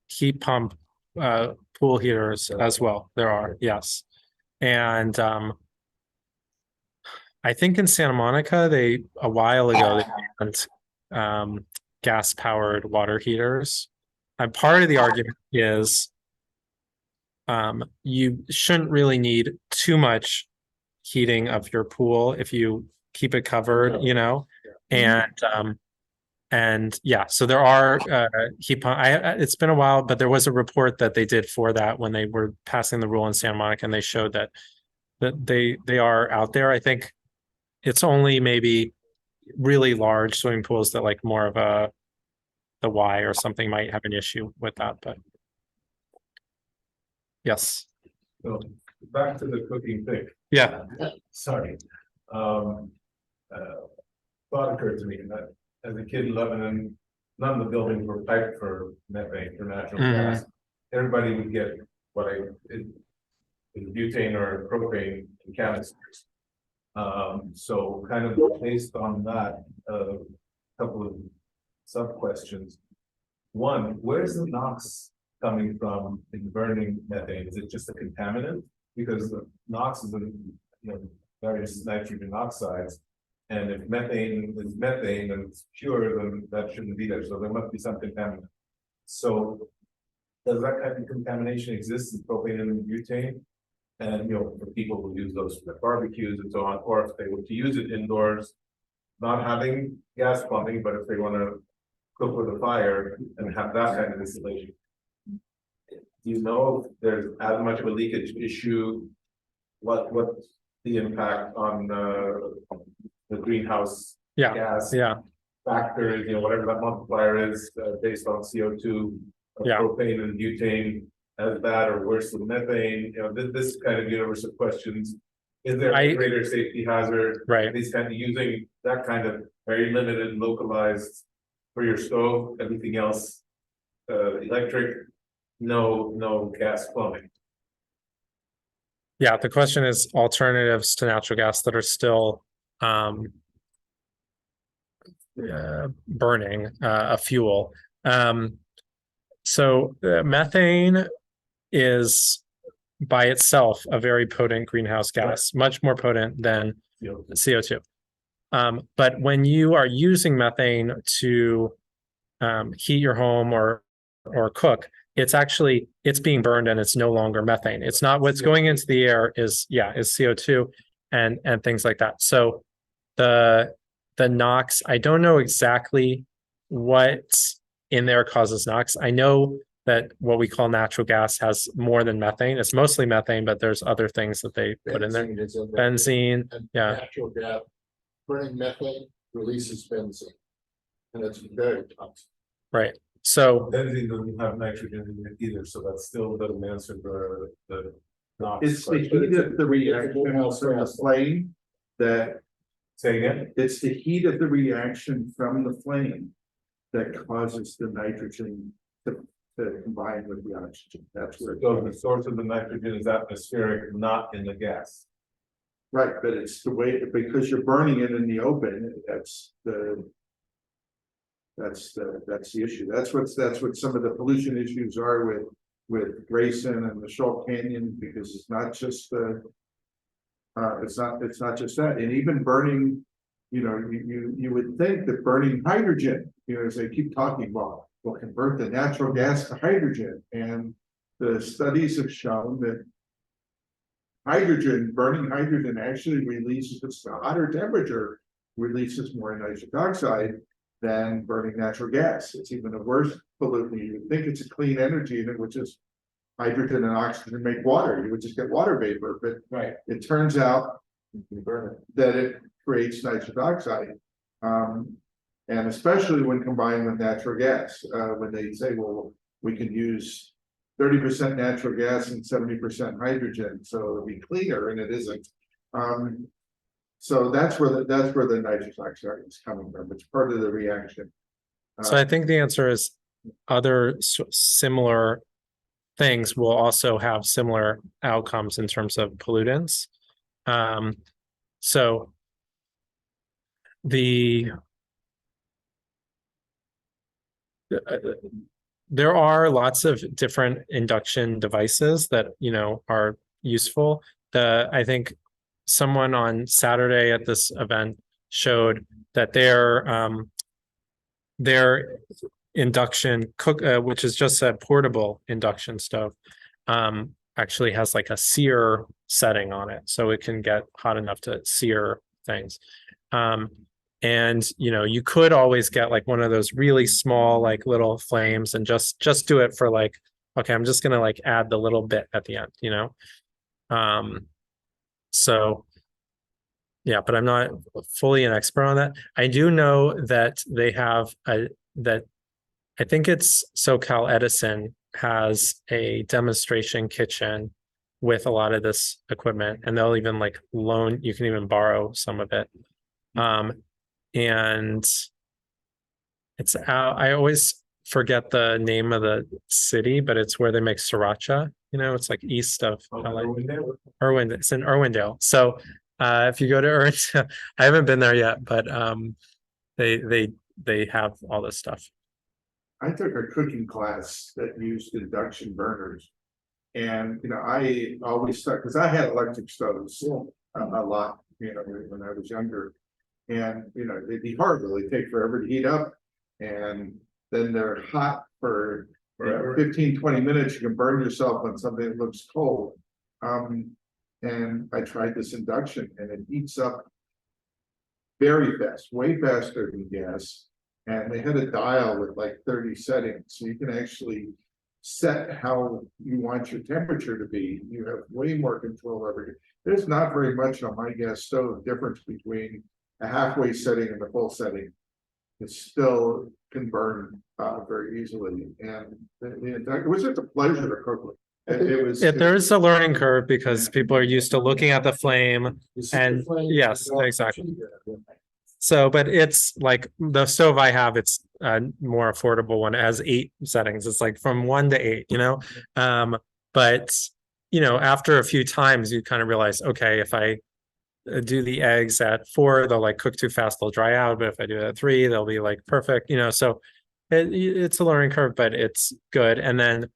heat pump pool heaters as well. There are, yes. And I think in Santa Monica, a while ago, they banned gas-powered water heaters. And part of the argument is you shouldn't really need too much heating of your pool if you keep it covered, and yeah, so there are heat pump. It's been a while, but there was a report that they did for that when they were passing the rule in Santa Monica, and they showed that they are out there. I think it's only maybe really large swimming pools that like more of the Y or something might have an issue with that, but yes. So back to the cooking thing. Yeah. Sorry. Thought occurred to me that as a kid in Lebanon, none of the buildings were piped for methane, for natural gas. Everybody would get butane or propane in canisters. So kind of based on that, a couple of sub questions. One, where's the NOx coming from in burning methane? Is it just a contaminant? Because the NOx is various nitrogen oxides. And if methane is methane and it's pure, then that shouldn't be there. So there must be some contaminant. So does that kind of contamination exist in propane and butane? And for people who use those for their barbecues and so on, or if they were to use it indoors, not having gas plumbing, but if they want to cook with a fire and have that kind of installation. Do you know if there's as much of a leakage issue? What's the impact on the greenhouse gas factor, whatever that multiplier is based on CO2, propane and butane, as bad or worse than methane? This kind of universe of questions. Is there a greater safety hazard? Right. These kind of using that kind of very limited, localized for your stove, everything else, electric, no gas plumbing. Yeah, the question is alternatives to natural gas that are still burning a fuel. So methane is by itself a very potent greenhouse gas, much more potent than CO2. But when you are using methane to heat your home or cook, it's being burned and it's no longer methane. It's not what's going into the air is CO2 and things like that. So the NOx, I don't know exactly what's in there causes NOx. I know that what we call natural gas has more than methane. It's mostly methane, but there's other things that they put in there. Benzene is in there. Benzene, And yeah. natural gas, burning methane releases benzene. And it's very toxic. Right. So Benzene doesn't have nitrogen in it either, so that still doesn't answer the NOx. It's the heat of the reaction from the flame that, Say again? it's the heat of the reaction from the flame that causes the nitrogen to combine with the oxygen. That's where. So the source of the nitrogen is atmospheric, not in the gas. Right, but it's the way, because you're burning it in the open, that's the issue. That's what some of the pollution issues are with Grayson and the Schultz Canyon, because it's not just it's not just that. And even burning, you would think that burning hydrogen, as they keep talking about, will convert the natural gas to hydrogen. And the studies have shown that burning hydrogen actually releases, it's a hotter temperature, releases more nitric oxide than burning natural gas. It's even a worse pollutant. You would think it's a clean energy, and it would just hydrogen and oxygen make water. You would just get water vapor, but Right. it turns out that it creates nitric oxide. And especially when combined with natural gas, when they say, well, we can use 30% natural gas and 70% hydrogen, so it'll be cleaner, and it isn't. So that's where the nitric oxide is coming from. It's part of the reaction. So I think the answer is other similar things will also have similar outcomes in terms of pollutants. So there are lots of different induction devices that are useful. I think someone on Saturday at this event showed that their induction cook, which is just a portable induction stove, actually has like a sear setting on it, so it can get hot enough to sear things. And you could always get like one of those really small like little flames and just do it for like, okay, I'm just gonna like add the little bit at the end, so yeah, but I'm not fully an expert on that. I do know that they have that I think it's SoCal Edison has a demonstration kitchen with a lot of this equipment, and they'll even like you can even borrow some of it. And it's I always forget the name of the city, but it's where they make sriracha. It's like east of LA. Irwindale. It's in Irwindale. So if you go to Irwindale, I haven't been there yet, but they have all this stuff. I took a cooking class that used induction burners, and I always stuck, because I had electric stoves a lot, when I was younger, and they'd be horrible. They take forever to heat up, and then they're hot for 15-20 minutes. You can burn yourself on something that looks cold. And I tried this induction, and it heats up very fast, way faster than gas. And they had a dial with like 30 settings, so you can actually set how you want your temperature to be. You have way more control over it. There's not very much on my gas stove difference between a halfway setting and the full setting. It still can burn very easily, and it was just a pleasure to cook with. There is a learning curve because people are used to looking at the flame, and yes, exactly. So, but it's like the stove I have, it's a more affordable one. It has 8 settings. It's like from 1 to 8, but after a few times you kind of realize, okay, if I do the eggs at 4, they'll like cook too fast, they'll dry out. But if I do it at 3, they'll be like perfect, so it's a learning curve, but it's good. And then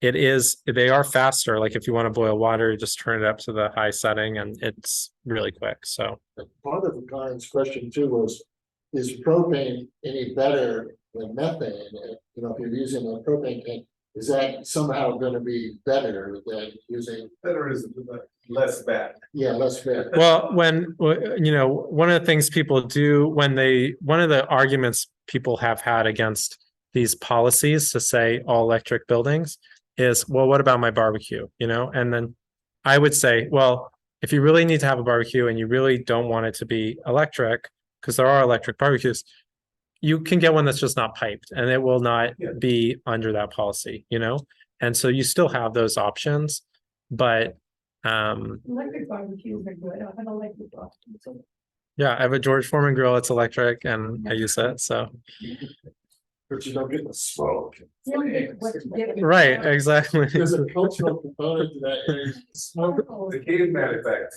they are faster. Like if you want to boil water, you just turn it up to the high setting and it's really quick. So Part of the client's question too was, is propane any better than methane? You know, if you're using a propane tank, is that somehow gonna be better than using, Better is less bad. less bad? well, one of the things people do one of the arguments people have had against these policies to say all electric buildings is, well, what about my barbecue? And then I would say, well, if you really need to have a barbecue and you really don't want it to be electric, because there are electric barbecues, you can get one that's just not piped and it will not be under that policy, And so you still have those options, but Electric barbecues are good. I have an electric barbecue. yeah, I have a George Foreman grill, it's electric and I use it, so. But you don't get the smoke. Right, exactly. There's a cultural component to that area. Smoke. The caveman effect.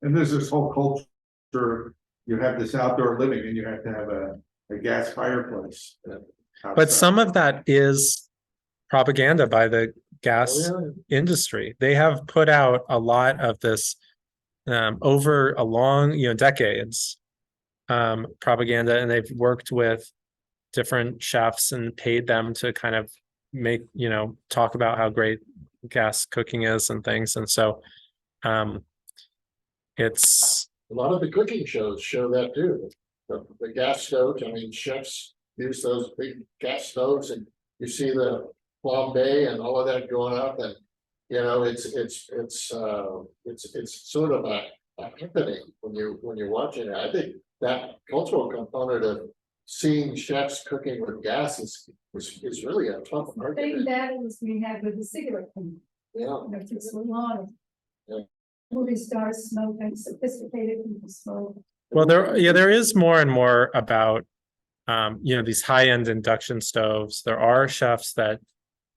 And there's this whole culture, you have this outdoor living and you have to have a gas fireplace. But some of that is propaganda by the gas industry. They have put out a lot of this over a long, decades, propaganda, and they've worked with different chefs and paid them to kind of make, talk about how great gas cooking is and things. And so it's A lot of the cooking shows show that too. The gas stoves, I mean, chefs use those big gas stoves and you see the flambe and all of that going up and, it's sort of a happening when you're watching it. I think that cultural component of seeing chefs cooking with gas is really a tough Thing argument. that is we had with the cigarette company. Yeah. That takes a lot of. Yeah. Movie stars smoke and sophisticated people smoke. well, there is more and more about these high-end induction stoves. There are chefs that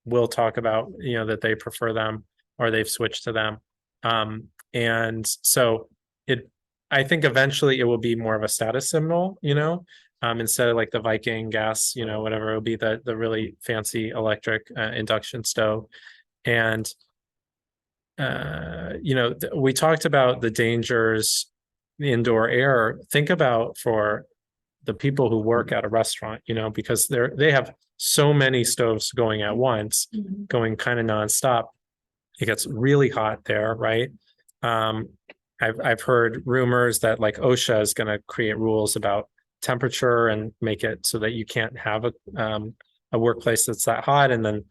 will talk about that they prefer them or they've switched to them. And so I think eventually it will be more of a status symbol, instead of like the Viking gas, whatever, it'll be the really fancy electric induction stove. And we talked about the dangers, the indoor air. Think about for the people who work at a restaurant, because they have so many stoves going at once, going kind of nonstop. It gets really hot there, right? I've heard rumors that like OSHA is going to create rules about temperature and make it so that you can't have a workplace that's that hot. And then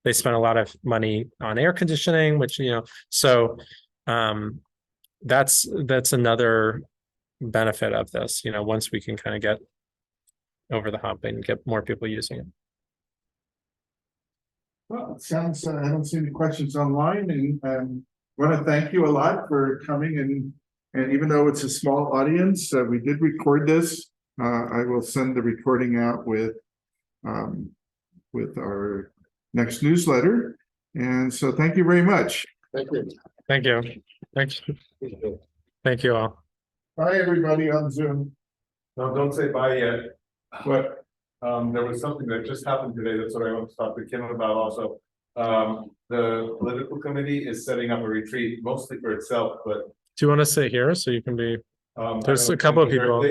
they spend a lot of money on air conditioning, which, so that's another benefit of this, once we can kind of get over the hump and get more people using it. Well, it sounds, I don't see any questions online and want to thank you a lot for coming and even though it's a small audience, we did record this. I will send the recording out with our next newsletter. And so thank you very much. Thank you. Thank you. Thank you all. Bye, everybody on Zoom. No, don't say bye yet. What? There was something that just happened today. That's what I want to talk to Kim about also. The political committee is setting up a retreat mostly for itself, but Do you want to sit here so you can be? I There's don't a couple of think people.